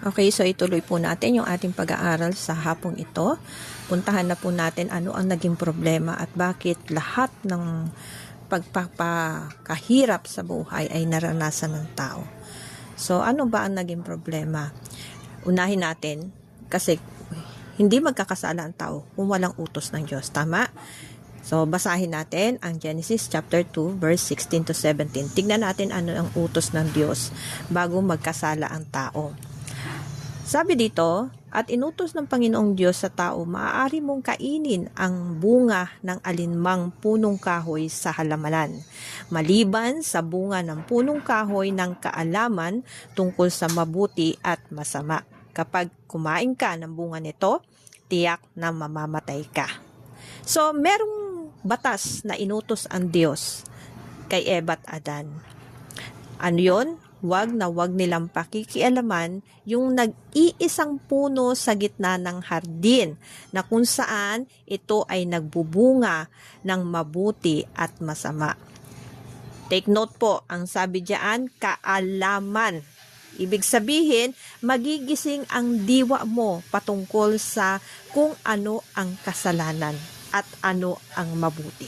Okay, so ituloy po natin yung ating pag-aaral sa hapong ito. Puntahan na po natin ano ang naging problema at bakit lahat ng pagpapakahirap sa buhay ay naranasan ng tao. So, ano ba ang naging problema? Unahin natin kasi hindi magkakasala ang tao kung walang utos ng Diyos. Tama? So, basahin natin ang Genesis chapter 2, verse 16 to 17. Tignan natin ano ang utos ng Diyos bago magkasala ang tao. Sabi dito, at inutos ng Panginoong Diyos sa tao, maaari mong kainin ang bunga ng alinmang punong kahoy sa halamanan, maliban sa bunga ng punong kahoy ng kaalaman tungkol sa mabuti at masama. Kapag kumain ka ng bunga nito, tiyak na mamamatay ka. So, merong batas na inutos ang Diyos kay Eva at Adan. Ano yun? Wag nilang pakikialaman yung nag-iisang puno sa gitna ng hardin na kung saan ito ay nagbubunga ng mabuti at masama. Take note po, ang sabi diyan, kaalaman. Ibig sabihin, magigising ang diwa mo patungkol sa kung ano ang kasalanan at ano ang mabuti.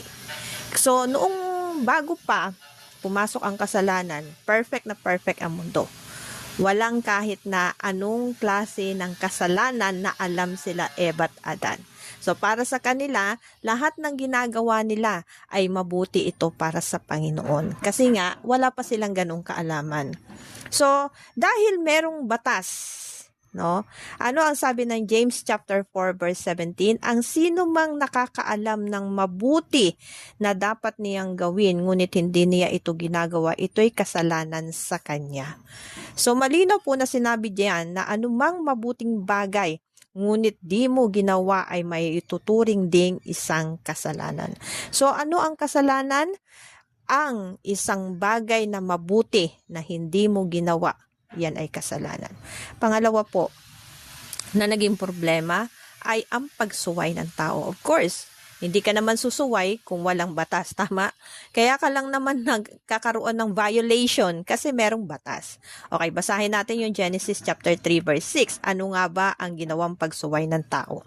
So, noong bago pa pumasok ang kasalanan, perfect na perfect ang mundo. Walang kahit na anong klase ng kasalanan na alam sila Eva at Adan. So para sa kanila, lahat ng ginagawa nila ay mabuti ito para sa Panginoon. Kasi nga, wala pa silang ganong kaalaman. So, dahil merong batas, no? Ano ang sabi ng James chapter 4 verse 17? Ang sino mang nakakaalam ng mabuti na dapat niyang gawin, ngunit hindi niya ito ginagawa, ito'y kasalanan sa kanya. So malinaw po na sinabi diyan na anumang mabuting bagay, ngunit di mo ginawa ay may ituturing ding isang kasalanan. So ano ang kasalanan? Ang isang bagay na mabuti na hindi mo ginawa, yan ay kasalanan. Pangalawa po, na naging problema ay ang pagsuway ng tao. Of course, hindi ka naman susuway kung walang batas, tama? Kaya ka lang naman nagkakaroon ng violation kasi merong batas. Okay, basahin natin yung Genesis chapter 3 verse 6. Ano nga ba ang ginawang pagsuway ng tao?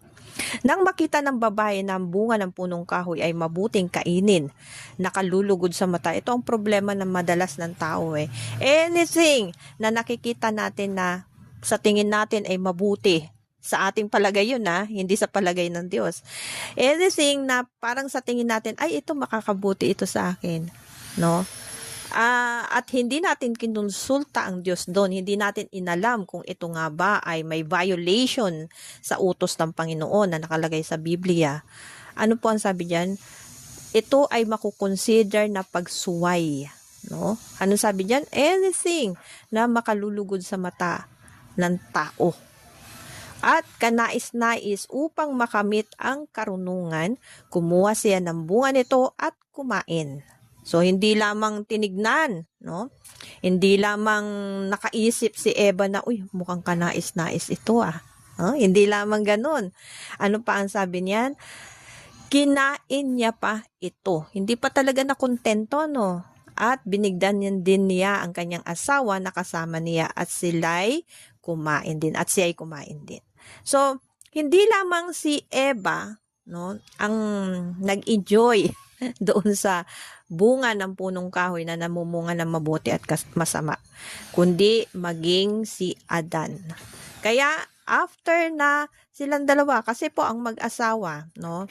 Nang makita ng babae na ang bunga ng punong kahoy ay mabuting kainin, nakalulugod sa mata. Ito ang problema ng madalas ng tao eh. Anything na nakikita natin na sa tingin natin ay mabuti, sa ating palagay yun hindi sa palagay ng Diyos. Anything na parang sa tingin natin, ay ito makakabuti ito sa akin. No? At hindi natin kinonsulta ang Diyos doon, hindi natin inalam kung ito nga ba ay may violation sa utos ng Panginoon na nakalagay sa Biblia. Ano po ang sabi diyan? Ito ay makukonsider na pagsuway. No? Ano sabi diyan? Anything na makalulugod sa mata ng tao. At kanais-nais upang makamit ang karunungan, kumuha siya ng bunga nito at kumain. So, hindi lamang tinignan, no? Hindi lamang nakaisip si Eva na, uy, mukhang kanais-nais ito Hindi lamang ganun. Ano pa ang sabi niyan? Kinain niya pa ito. Hindi pa talaga nakontento, no? At binigdan din niya ang kanyang asawa na kasama niya at sila'y kumain din. At siya'y kumain din. So, hindi lamang si Eva, no, ang nag-enjoy doon sa bunga ng punong kahoy na namumunga ng mabuti at masama, kundi maging si Adan. Kaya after na silang dalawa, kasi po ang mag-asawa, no,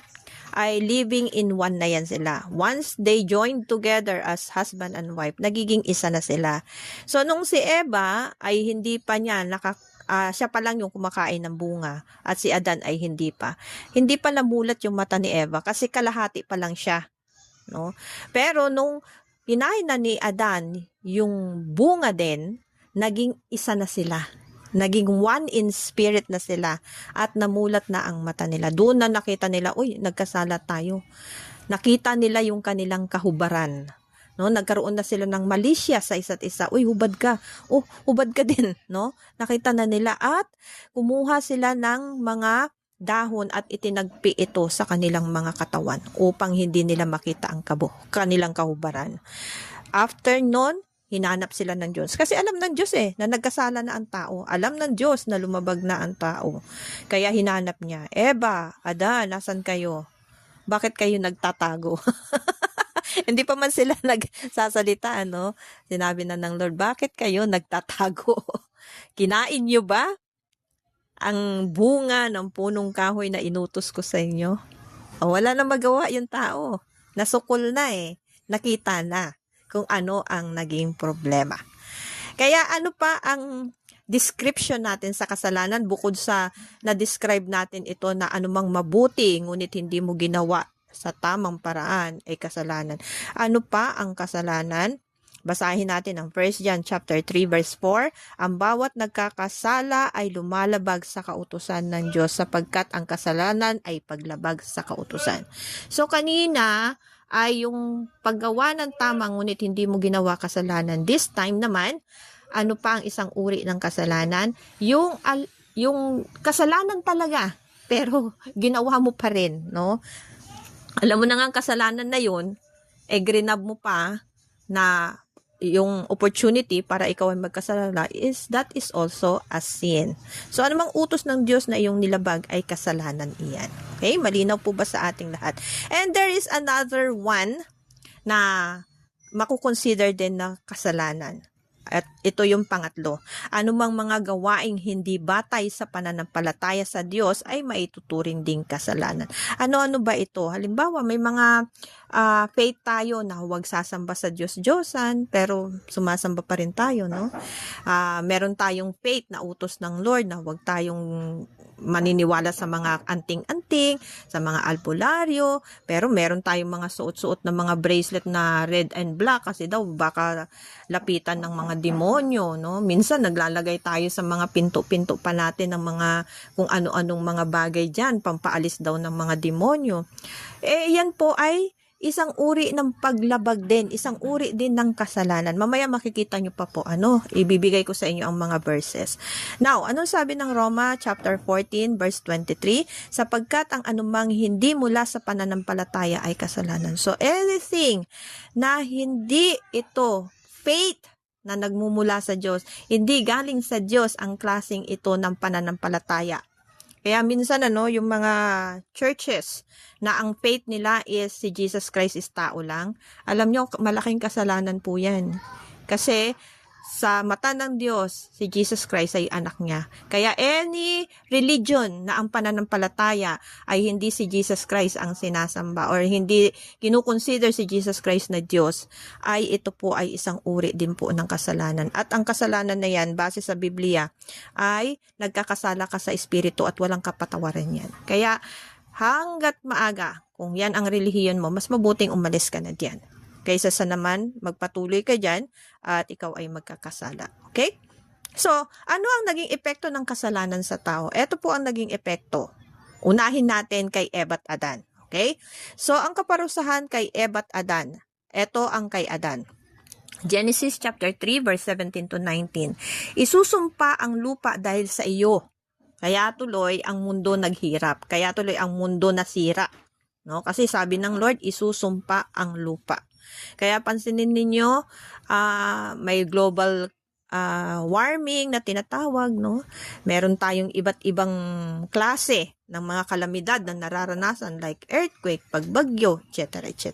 ay living in one na yan sila. Once they joined together as husband and wife, nagiging isa na sila. So nung si Eva ay hindi pa niya siya pa lang yung kumakain ng bunga at si Adan ay hindi pa. Hindi pa namulat yung mata ni Eva kasi kalahati pa lang siya. No? Pero nung pinain na ni Adan yung bunga din, naging isa na sila. Naging one in spirit na sila at namulat na ang mata nila. Doon na nakita nila, uy, nagkasala tayo. Nakita nila yung kanilang kahubaran. No, nagkaroon na sila ng malisya sa isa't isa. Uy, hubad ka. Oh, hubad ka din, no? Nakita na nila at kumuha sila ng mga dahon at itinagpi ito sa kanilang mga katawan upang hindi nila makita ang kanilang kahubaran. After nun, hinanap sila ng Diyos. Kasi alam ng Diyos na nagkasala na ang tao. Alam ng Diyos na lumabag na ang tao. Kaya hinanap niya, Eva, Adan, nasan kayo? Bakit kayo nagtatago? Hindi pa man sila nagsasalita, ano? Sinabi na ng Lord, bakit kayo nagtatago? Kinain niyo ba ang bunga ng punong kahoy na inutos ko sa inyo? O, wala na magawa yung tao. Nasukol na Nakita na kung ano ang naging problema. Kaya ano pa ang description natin sa kasalanan bukod sa na-describe natin ito na anumang mabuti ngunit hindi mo ginawa sa tamang paraan ay kasalanan. Ano pa ang kasalanan? Basahin natin ang 1 John chapter 3 verse 4. Ang bawat nagkakasala ay lumalabag sa kautusan ng Diyos sapagkat ang kasalanan ay paglabag sa kautusan. So kanina ay yung paggawa ng tama ngunit hindi mo ginawa kasalanan. This time naman, ano pa ang isang uri ng kasalanan? Yung kasalanan talaga pero ginawa mo pa rin, no? Alam mo na nga ang kasalanan na yun, grinab mo pa na yung opportunity para ikaw ay magkasala that is also a sin. So, anumang utos ng Diyos na iyong nilabag ay kasalanan iyan. Okay? Malinaw po ba sa ating lahat? And there is another one na makukonsider din na kasalanan. At ito yung pangatlo. Anumang mga gawaing hindi batay sa pananampalataya sa Diyos ay maituturing ding kasalanan. Ano-ano ba ito? Halimbawa, may mga faith tayo na huwag sasamba sa Diyos-Diyosan, pero sumasamba pa rin tayo, no? Meron tayong faith na utos ng Lord na huwag tayong maniniwala sa mga anting-anting, sa mga albularyo, pero meron tayong mga suot-suot na mga bracelet na red and black kasi daw baka lapitan ng mga demonyo, no? Minsan naglalagay tayo sa mga pinto-pinto pa natin ng mga kung ano-anong mga bagay diyan, pampaalis daw ng mga demonyo. Yan po ay isang uri ng paglabag din, isang uri din ng kasalanan. Mamaya makikita nyo pa po, ibibigay ko sa inyo ang mga verses. Now, anong sabi ng Roma chapter 14 verse 23? Sapagkat ang anumang hindi mula sa pananampalataya ay kasalanan. So, anything na hindi ito faith na nagmumula sa Diyos, hindi galing sa Diyos ang klaseng ito ng pananampalataya. Kaya minsan yung mga churches na ang faith nila is si Jesus Christ is tao lang, alam nyo, malaking kasalanan po yan. Kasi sa mata ng Diyos, si Jesus Christ ay anak niya. Kaya any religion na ang pananampalataya ay hindi si Jesus Christ ang sinasamba or hindi kinukonsider si Jesus Christ na Diyos, ay ito po ay isang uri din po ng kasalanan. At ang kasalanan na yan, base sa Biblia, ay nagkakasala ka sa Espiritu at walang kapatawaran yan. Kaya hanggat maaga, kung yan ang relihiyon mo, mas mabuting umalis ka na diyan. Kaysa sa naman, magpatuloy ka dyan at ikaw ay magkakasala. Okay? So, ano ang naging epekto ng kasalanan sa tao? Ito po ang naging epekto. Unahin natin kay Eva at Adan. Okay? So, ang kaparusahan kay Eva at Adan. Ito ang kay Adan. Genesis chapter 3 verse 17 to 19. Isusumpa ang lupa dahil sa iyo. Kaya tuloy ang mundo naghirap. Kaya tuloy ang mundo nasira. No? Kasi sabi ng Lord, isusumpa ang lupa. Kaya pansinin ninyo, may global warming na tinatawag, no? Meron tayong iba't ibang klase ng mga kalamidad na nararanasan like earthquake, pagbagyo, etc. etc.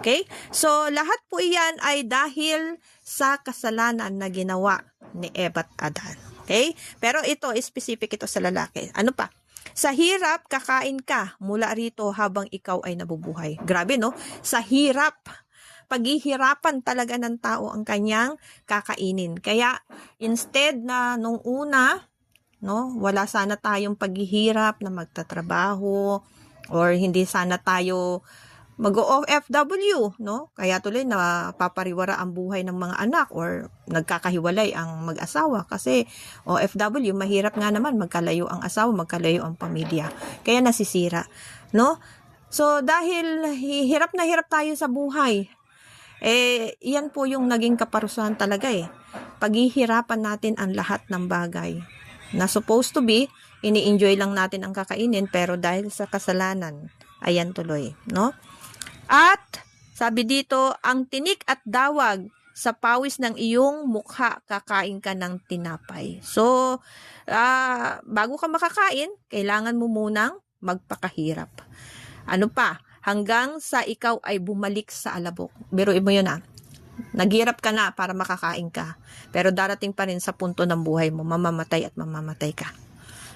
Okay? So, lahat po iyan ay dahil sa kasalanan na ginawa ni Eva at Adan. Okay? Pero ito, specific ito sa lalaki. Ano pa? Sa hirap, kakain ka mula rito habang ikaw ay nabubuhay. Grabe, no? Sa hirap, paghihirapan talaga ng tao ang kanyang kakainin. Kaya, instead na nung una, no, wala sana tayong paghihirap na magtatrabaho or hindi sana tayo mag-OFW, no? Kaya tuloy na papariwara ang buhay ng mga anak or nagkakahiwalay ang mag-asawa kasi OFW, mahirap nga naman magkalayo ang asawa, magkalayo ang pamilya. Kaya nasisira, no? So, dahil hirap na hirap tayo sa buhay, yan po yung naging kaparusahan talaga paghihirapan natin ang lahat ng bagay na supposed to be, ini-enjoy lang natin ang kakainin pero dahil sa kasalanan, ayan tuloy, no? At, sabi dito, ang tinik at dawag sa pawis ng iyong mukha kakain ka ng tinapay. So, bago ka makakain, kailangan mo munang magpakahirap. Ano pa? Hanggang sa ikaw ay bumalik sa alabok. Biruin mo yun Naghirap ka na para makakain ka. Pero darating pa rin sa punto ng buhay mo, mamamatay at mamamatay ka.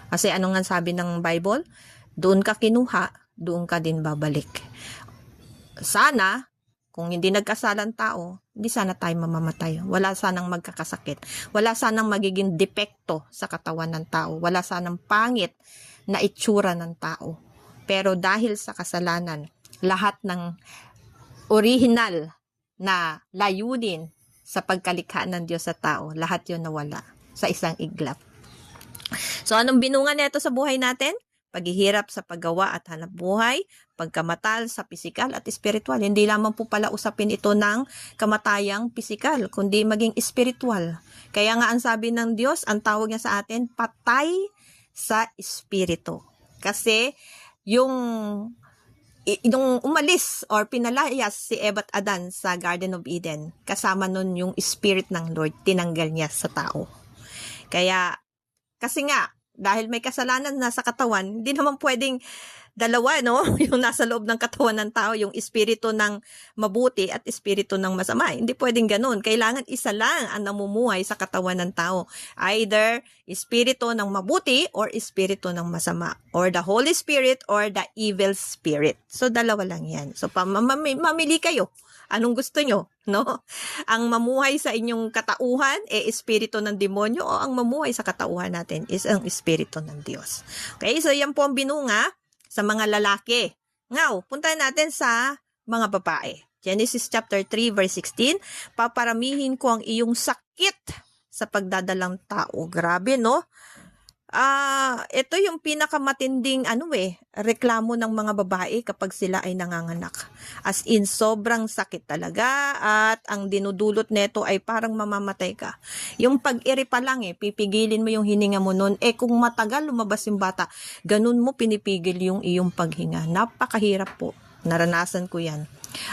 Kasi ano nga sabi ng Bible? Doon ka kinuha, doon ka din babalik. Sana, kung hindi nagkasalang tao, hindi sana tayo mamamatay. Wala sanang magkakasakit. Wala sanang magiging depekto sa katawan ng tao. Wala sanang pangit na itsura ng tao. Pero dahil sa kasalanan, lahat ng original na layunin sa pagkalikha ng Diyos sa tao, lahat yun nawala sa isang iglap. So, anong binunga nito sa buhay natin? Paghihirap sa paggawa at hanap buhay, pagkamatal sa pisikal at espiritual. Hindi lamang po pala usapin ito ng kamatayang pisikal, kundi maging espiritual. Kaya nga ang sabi ng Diyos, ang tawag niya sa atin, patay sa espiritu. Kasi yung umalis or pinalayas si Eva at Adan sa Garden of Eden, kasama nun yung spirit ng Lord, tinanggal niya sa tao. Kasi nga, dahil may kasalanan na sa katawan, hindi naman pwedeng dalawa, no? Yung nasa loob ng katawan ng tao, yung espiritu ng mabuti at espiritu ng masama. Hindi pwedeng ganun. Kailangan isa lang ang namumuhay sa katawan ng tao. Either espiritu ng mabuti or espiritu ng masama. Or the Holy Spirit or the evil spirit. So, dalawa lang yan. So, mamili kayo. Anong gusto nyo? No? Ang mamuhay sa inyong katauhan, espiritu ng demonyo, o ang mamuhay sa katauhan natin is ang espiritu ng Diyos. Okay, so yan po ang binunga sa mga lalaki. Ngaw, punta natin sa mga babae. Genesis chapter 3 verse 16, paparamihin ko ang iyong sakit sa pagdadalang tao. Grabe, no? Ito yung pinakamatinding reklamo ng mga babae kapag sila ay nanganganak. As in, sobrang sakit talaga at ang dinudulot neto ay parang mamamatay ka. Yung pag-iri pa lang pipigilin mo yung hininga mo nun. Kung matagal lumabas yung bata, ganun mo pinipigil yung iyong paghinga. Napakahirap po. Naranasan ko yan.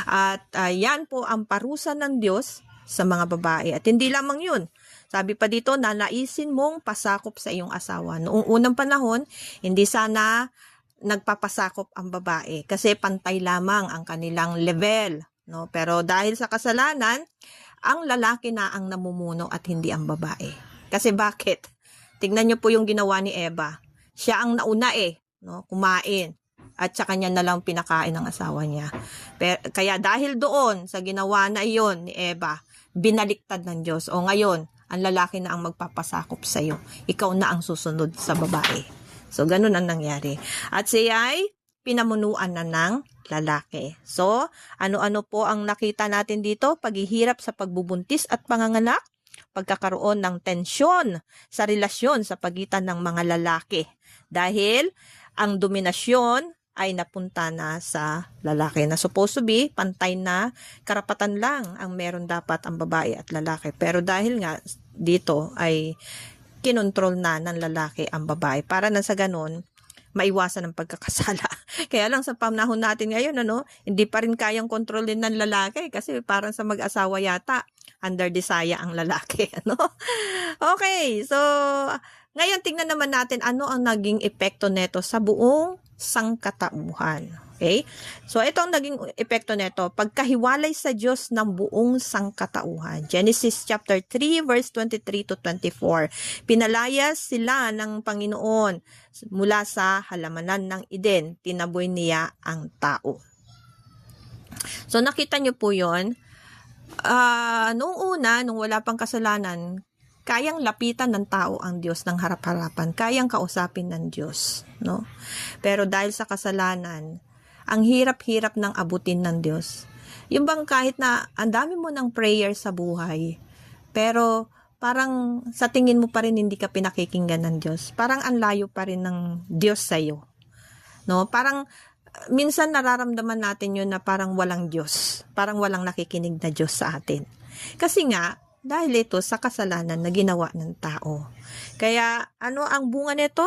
At yan po ang parusa ng Diyos sa mga babae. At hindi lamang yun. Sabi pa dito, nanaisin mong pasakop sa iyong asawa. Noong unang panahon, hindi sana nagpapasakop ang babae kasi pantay lamang ang kanilang level. No? Pero dahil sa kasalanan, ang lalaki na ang namumuno at hindi ang babae. Kasi bakit? Tingnan niyo po yung ginawa ni Eva. Siya ang nauna kumain. At sa kanya na lang pinakain ng asawa niya. Kaya dahil doon sa ginawa na iyon ni Eva, binaliktad ng Diyos. O ngayon, ang lalaki na ang magpapasakop sa iyo. Ikaw na ang susunod sa babae. So, ganun ang nangyari. At siya ay pinamunuan na ng lalaki. So, ano-ano po ang nakita natin dito? Paghihirap sa pagbubuntis at panganganak, pagkakaroon ng tensyon sa relasyon sa pagitan ng mga lalaki. Dahil ang dominasyon ay napunta na sa lalaki na supposed to be pantay na karapatan lang ang meron dapat ang babae at lalaki. Pero dahil nga dito ay kinontrol na ng lalaki ang babae para na sa ganun maiwasan ang pagkakasala. Kaya lang sa panahon natin ngayon, hindi pa rin kayang kontrolin ng lalaki kasi parang sa mag-asawa yata under desire ang lalaki. Okay, so ngayon tingnan naman natin ano ang naging epekto neto sa buong sangkatauhan. Okay? So, ito ang naging epekto nito. Pagkahiwalay sa Diyos ng buong sangkatauhan. Genesis chapter 3 verse 23 to 24. Pinalayas sila ng Panginoon mula sa halamanan ng Eden. Tinaboy niya ang tao. So, nakita niyo po yun. Noong una, nung wala pang kasalanan, kayang lapitan ng tao ang Diyos ng harap-harapan. Kayang kausapin ng Diyos. No? Pero dahil sa kasalanan, ang hirap-hirap ng abutin ng Diyos. Yung bang kahit na ang dami mo ng prayer sa buhay, pero parang sa tingin mo pa rin hindi ka pinakikinggan ng Diyos. Parang ang layo pa rin ng Diyos sa'yo. No? Parang minsan nararamdaman natin yun na parang walang Diyos. Parang walang nakikinig na Diyos sa atin. Kasi nga, dahil ito sa kasalanan na ginawa ng tao. Kaya ano ang bunga nito?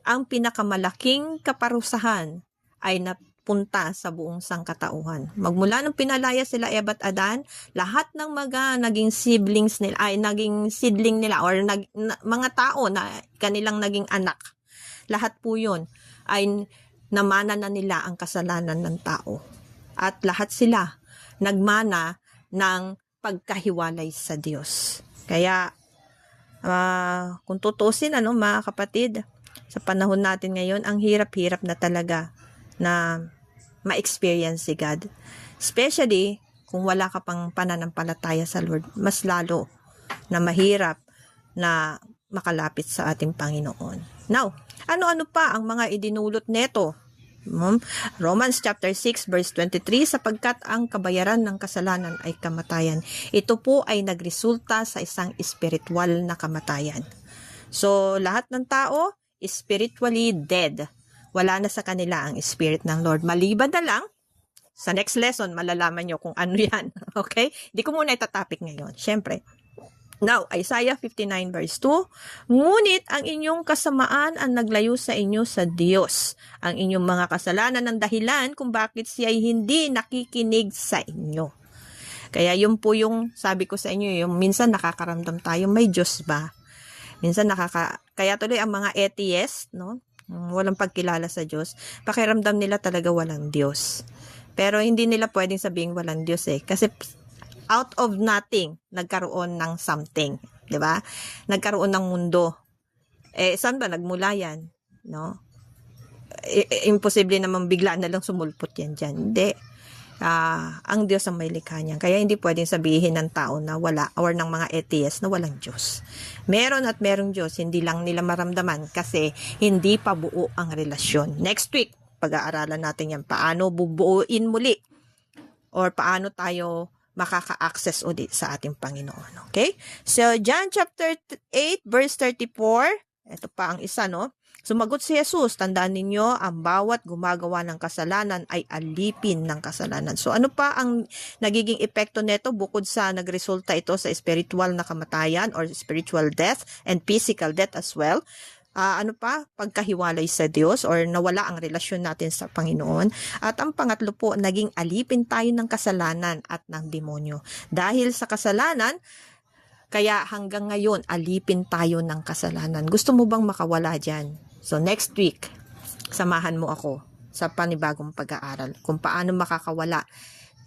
Ang pinakamalaking kaparusahan ay punta sa buong sangkatauhan. Magmula nung pinalaya sila Eva at Adan, lahat ng mga naging siblings nila, ay naging sidling nila, or mga tao na kanilang naging anak, lahat po yun ay namana na nila ang kasalanan ng tao. At lahat sila nagmana ng pagkahiwalay sa Diyos. Kaya, kung tutusin, mga kapatid, sa panahon natin ngayon, ang hirap-hirap na talaga na ma-experience si God. Especially, kung wala ka pang pananampalataya sa Lord, mas lalo na mahirap na makalapit sa ating Panginoon. Now, ano-ano pa ang mga idinulot neto? Romans chapter 6 verse 23, sapagkat ang kabayaran ng kasalanan ay kamatayan. Ito po ay nagresulta sa isang spiritual na kamatayan. So, lahat ng tao, spiritually dead. Wala na sa kanila ang spirit ng Lord. Maliban na lang, sa next lesson, malalaman nyo kung ano yan. Okay? Hindi ko muna itatopic ngayon. Siyempre. Now, Isaiah 59 verse 2, ngunit ang inyong kasamaan ang naglayo sa inyo sa Diyos. Ang inyong mga kasalanan ang dahilan kung bakit siya ay hindi nakikinig sa inyo. Kaya yun po yung sabi ko sa inyo, yung minsan nakakaramdam tayo, may Diyos ba? Minsan kaya tuloy ang mga atheist, no? Walang pagkilala sa Diyos, pakiramdam nila talaga walang Diyos. Pero hindi nila pwedeng sabihin walang Diyos kasi out of nothing, nagkaroon ng something. Diba? Nagkaroon ng mundo. Saan ba nagmula yan? No? Imposible naman bigla na lang sumulpot yan dyan. Hindi. Ang Diyos ang may likha niyan. Kaya hindi pwedeng sabihin ng tao na wala, or ng mga atheists na walang Diyos. Meron at merong Diyos, hindi lang nila maramdaman kasi hindi pa buo ang relasyon. Next week, pag-aaralan natin yan, paano bubuuin muli or paano tayo makaka-access ulit sa ating Panginoon. Okay? So, John chapter 8, verse 34, ito pa ang isa, no? Sumagot si Jesus, tandaan ninyo, ang bawat gumagawa ng kasalanan ay alipin ng kasalanan. So, ano pa ang nagiging epekto nito bukod sa nagresulta ito sa spiritual na kamatayan or spiritual death and physical death as well? Ano pa? Pagkahiwalay sa Diyos or nawala ang relasyon natin sa Panginoon. At ang pangatlo po, naging alipin tayo ng kasalanan at ng demonyo. Dahil sa kasalanan, kaya hanggang ngayon, alipin tayo ng kasalanan. Gusto mo bang makawala dyan? So next week, samahan mo ako sa panibagong pag-aaral kung paano makakawala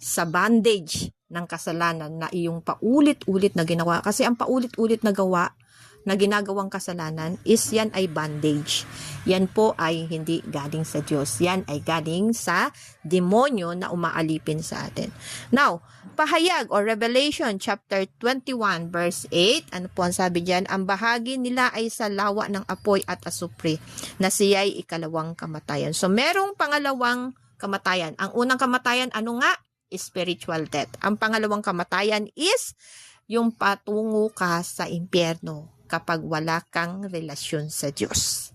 sa bondage ng kasalanan na iyong paulit-ulit na ginawa. Kasi ang paulit-ulit na gawa na ginagawang kasalanan is yan ay bondage. Yan po ay hindi galing sa Diyos. Yan ay galing sa demonyo na umaalipin sa atin. Now, pahayag or Revelation chapter 21 verse 8, ano po ang sabi diyan? Ang bahagi nila ay sa lawa ng apoy at asupre, na siya ay ikalawang kamatayan. So, merong pangalawang kamatayan. Ang unang kamatayan, ano nga? Spiritual death. Ang pangalawang kamatayan is yung patungo ka sa impyerno kapag wala kang relasyon sa Diyos.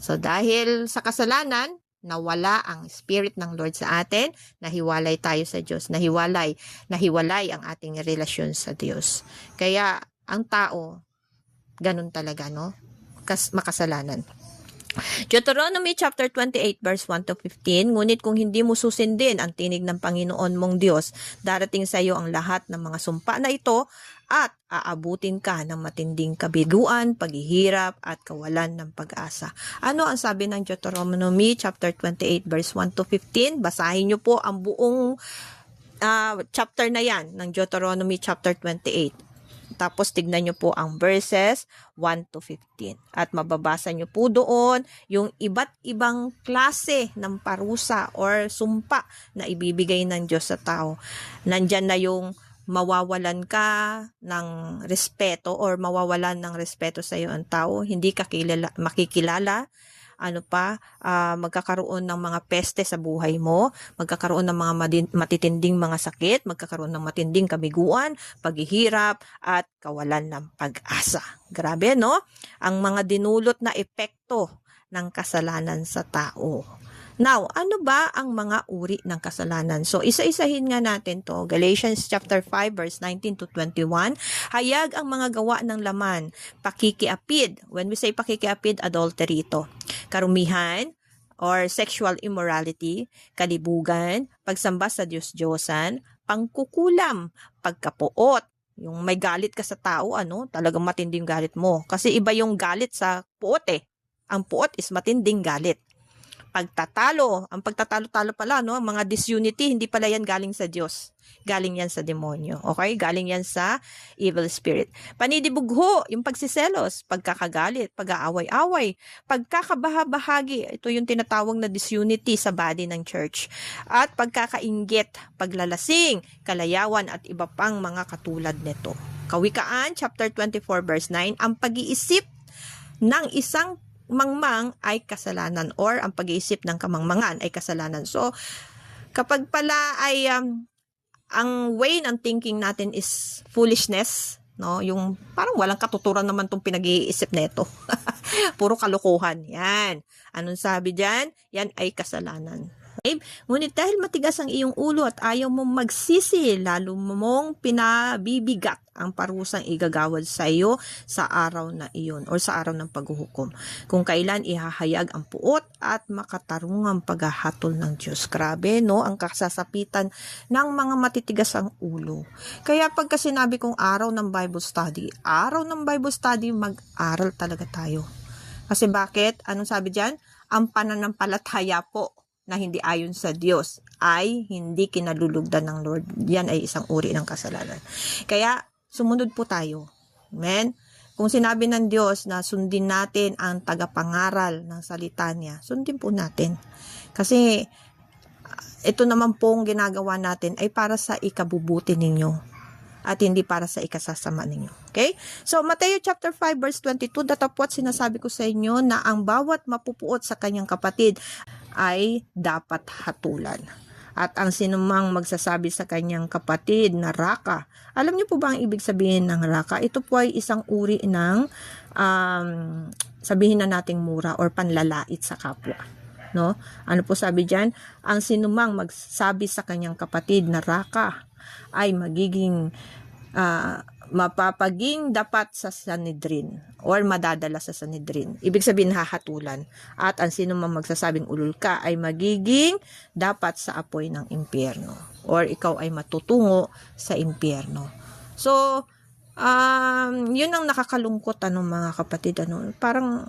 So, dahil sa kasalanan, nawala ang Spirit ng Lord sa atin, nahiwalay tayo sa Diyos, nahiwalay ang ating relasyon sa Diyos. Kaya, ang tao, ganun talaga, no? Makasalanan. Deuteronomy chapter 28 verse 1 to 15, ngunit kung hindi mo susundin ang tinig ng Panginoon mong Diyos, darating sa iyo ang lahat ng mga sumpa na ito at aabutin ka ng matinding kabiguan, paghihirap at kawalan ng pag-asa. Ano ang sabi ng Deuteronomy chapter 28 verse 1 to 15? Basahin niyo po ang buong chapter na yan ng Deuteronomy chapter 28. Tapos tignan nyo po ang verses 1 to 15. At mababasa nyo po doon yung iba't ibang klase ng parusa or sumpa na ibibigay ng Diyos sa tao. Nandyan na yung mawawalan ka ng respeto or mawawalan ng respeto sa iyo ang tao. Hindi ka makikilala. Magkakaroon ng mga peste sa buhay mo, magkakaroon ng mga matitinding mga sakit, magkakaroon ng matinding kabiguan, paghihirap, at kawalan ng pag-asa. Grabe, no? Ang mga dinulot na epekto ng kasalanan sa tao. Now, ano ba ang mga uri ng kasalanan? So, isa-isahin nga natin to. Galatians chapter 5 verse 19 to 21. Hayag ang mga gawa ng laman, pakikiapid. When we say pakikiapid, adultery ito. Karumihan or sexual immorality, kalibugan, pagsamba sa Diyos-Diyosan, pangkukulam, pagkapuot. Yung may galit ka sa tao, talagang matinding galit mo. Kasi iba yung galit sa puot eh. Ang puot is matinding galit. Pagtatalo, ang pagtatalo-talo pala, mga disunity, hindi pala yan galing sa Diyos. Galing yan sa demonyo. Okay? Galing yan sa evil spirit. Panidibugho, yung pagsiselos, pagkakagalit, pag-aaway-away, pagkakabahabahagi, ito yung tinatawag na disunity sa body ng church. At pagkakainggit, paglalasing, kalayawan at iba pang mga katulad nito. Kawikaan, chapter 24, verse 9, ang pag-iisip ng isang mangmang ay kasalanan, or ang pag-iisip ng kamangmangan ay kasalanan. So, kapag pala ay ang way ng thinking natin is foolishness, yung parang walang katuturan naman tong pinag-iisip nito. Puro kalokohan. Yan. Anong sabi diyan? Yan ay kasalanan. Okay? Ngunit dahil matigas ang iyong ulo at ayaw mong magsisi, lalo mong pinabibigat ang parusang igagawad sa iyo sa araw na iyon, or sa araw ng paghuhukom, kung kailan ihahayag ang puot at makatarungang paghahatol ng Diyos. Grabe, ang kasasapitan ng mga matitigas ang ulo. Kaya pagka sinabi kong araw ng Bible study, mag-aral talaga tayo. Kasi bakit? Anong sabi diyan? Ang pananampalataya po na hindi ayon sa Diyos ay hindi kinalulugdan ng Lord. Yan ay isang uri ng kasalanan. Kaya, sumunod po tayo. Amen? Kung sinabi ng Diyos na sundin natin ang tagapangaral ng salita niya, sundin po natin. Kasi, ito naman pong ginagawa natin ay para sa ikabubuti ninyo at hindi para sa ikasasama ninyo. Okay? So, Mateo chapter 5 verse 22, datapwat sinasabi ko sa inyo na ang bawat mapupuot sa kanyang kapatid ay dapat hatulan. At ang sinumang magsasabi sa kanyang kapatid na raka. Alam niyo po ba ang ibig sabihin ng raka? Ito po ay isang uri ng sabihin na nating mura or panlalait sa kapwa. No? Ano po sabi diyan? Ang sinumang magsasabi sa kanyang kapatid na raka ay magiging mapapaging dapat sa Sanhedrin or madadala sa Sanhedrin. Ibig sabihin hahatulan. At ang sino man magsasabing ulul ka ay magiging dapat sa apoy ng impyerno, or ikaw ay matutungo sa impyerno. So, yun ang nakakalungkot mga kapatid. Parang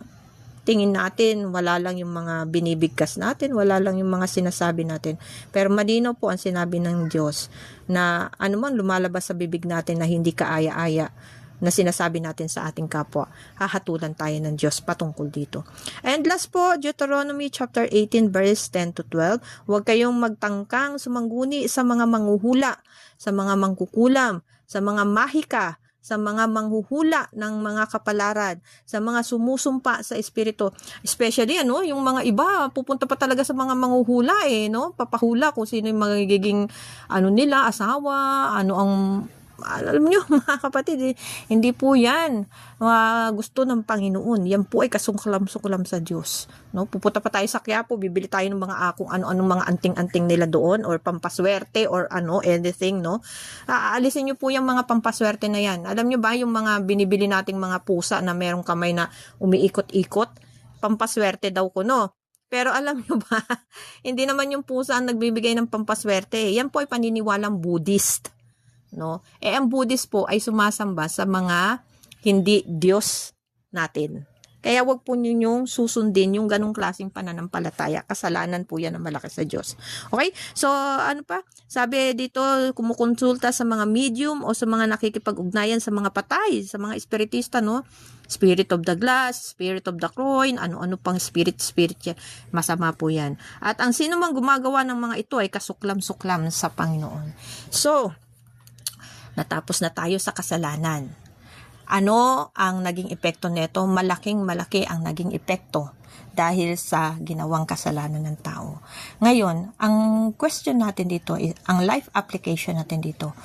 tingin natin, wala lang yung mga binibigkas natin, wala lang yung mga sinasabi natin. Pero malinaw po ang sinabi ng Diyos na anuman lumalabas sa bibig natin na hindi kaaya-aya na sinasabi natin sa ating kapwa, hahatulan tayo ng Diyos patungkol dito. And last po, Deuteronomy chapter 18 verse 10 to 12, huwag kayong magtangkang sumangguni sa mga manghuhula, sa mga mangkukulam, sa mga mahika, sa mga manghuhula ng mga kapalaran, sa mga sumusumpa sa espiritu. Especially, yung mga iba, pupunta pa talaga sa mga manghuhula papahula kung sino yung magiging, nila, asawa, alam nyo, mga kapatid, hindi po yan gusto ng Panginoon. Yan po ay kasungkalam-sungkalam sa Diyos. Pupunta pa tayo sa Quiapo, bibili tayo ng mga kung ano-anong mga anting-anting nila doon, or pampaswerte, or anything, Aalisin nyo po yung mga pampaswerte na yan. Alam nyo ba, yung mga binibili nating mga pusa na merong kamay na umiikot-ikot, pampaswerte daw ko, Pero alam nyo ba, hindi naman yung pusa ang nagbibigay ng pampaswerte. Yan po ay paniniwalang Buddhist. Ang Buddhist po ay sumasamba sa mga hindi Diyos natin. Kaya wag po ninyong susundin yung ganong klaseng pananampalataya. Kasalanan po yan na malaki sa Diyos. Okay? So, Sabi dito, kumukonsulta sa mga medium o sa mga nakikipag-ugnayan sa mga patay, sa mga espiritista, Spirit of the glass, spirit of the coin, ano-ano pang spirit yan. Masama po yan. At ang sino mang gumagawa ng mga ito ay kasuklam-suklam sa Panginoon. So, natapos na tayo sa kasalanan. Ano ang naging epekto nito? Malaking-malaki ang naging epekto dahil sa ginawang kasalanan ng tao. Ngayon, ang question natin dito, ang life application natin dito,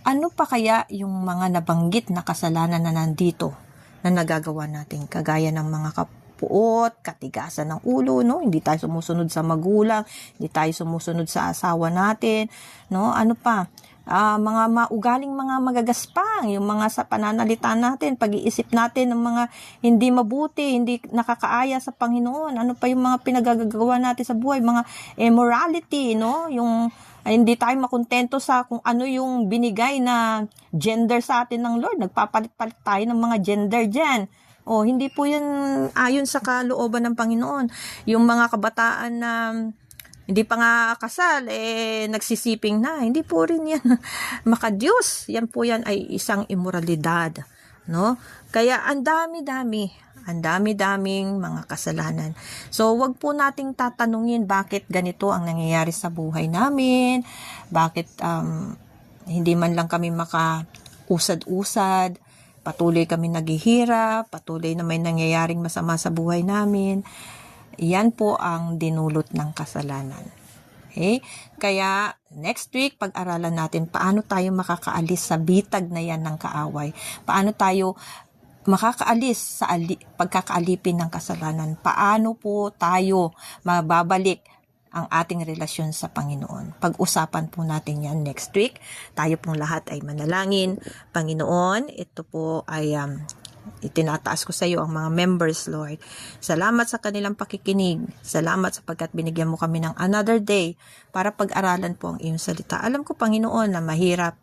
ano pa kaya yung mga nabanggit na kasalanan na nandito na nagagawa natin? Kagaya ng mga puot, katigasan ng ulo, Hindi tayo sumusunod sa magulang, hindi tayo sumusunod sa asawa natin, Ano pa? mga maugaling mga magagaspang, yung mga sa pananalita natin, pag-iisip natin ng mga hindi mabuti, hindi nakakaaya sa Panginoon. Ano pa yung mga pinagagawa natin sa buhay, mga immorality, no? Yung hindi tayo makontento sa kung ano yung binigay na gender sa atin ng Lord. Nagpapalit-palit tayo ng mga gender dyan. O, hindi po yun ayon sa kalooban ng Panginoon. Yung mga kabataan na hindi pa nga kasal, nagsisiping na. Hindi po rin yan makadiyos. Yan po yan ay isang immoralidad. No? Kaya ang dami-daming mga kasalanan. So, wag po nating tatanungin bakit ganito ang nangyayari sa buhay namin, bakit hindi man lang kami makausad-usad, patuloy kami naghihirap, patuloy na may nangyayaring masama sa buhay namin. Yan po ang dinulot ng kasalanan. Okay? Kaya, next week, pag-aralan natin paano tayo makakaalis sa bitag na yan ng kaaway. Paano tayo makakaalis sa pagkakaalipin ng kasalanan. Paano po tayo mababalik ang ating relasyon sa Panginoon. Pag-usapan po natin yan next week. Tayo pong lahat ay manalangin. Panginoon, ito po ay itinataas ko sa iyo ang mga members, Lord. Salamat sa kanilang pakikinig. Salamat sapagkat binigyan mo kami ng another day para pag-aralan po ang iyong salita. Alam ko, Panginoon, na mahirap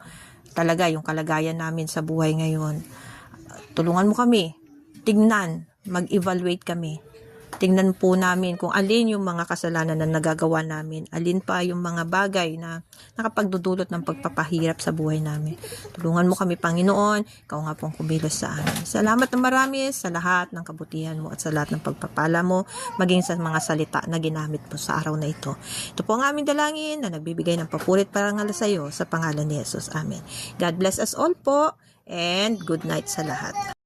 talaga yung kalagayan namin sa buhay ngayon. Tulungan mo kami. Tingnan, mag-evaluate kami. Tingnan po namin kung alin yung mga kasalanan na nagagawa namin. Alin pa yung mga bagay na nakapagdudulot ng pagpapahirap sa buhay namin. Tulungan mo kami, Panginoon. Ikaw nga pong kumilos sa amin. Salamat na marami sa lahat ng kabutihan mo at sa lahat ng pagpapala mo, maging sa mga salita na ginamit mo sa araw na ito. Ito po ang aming dalangin na nagbibigay ng papurit parangal sa iyo sa pangalan ni Jesus. Amen. God bless us all po and good night sa lahat.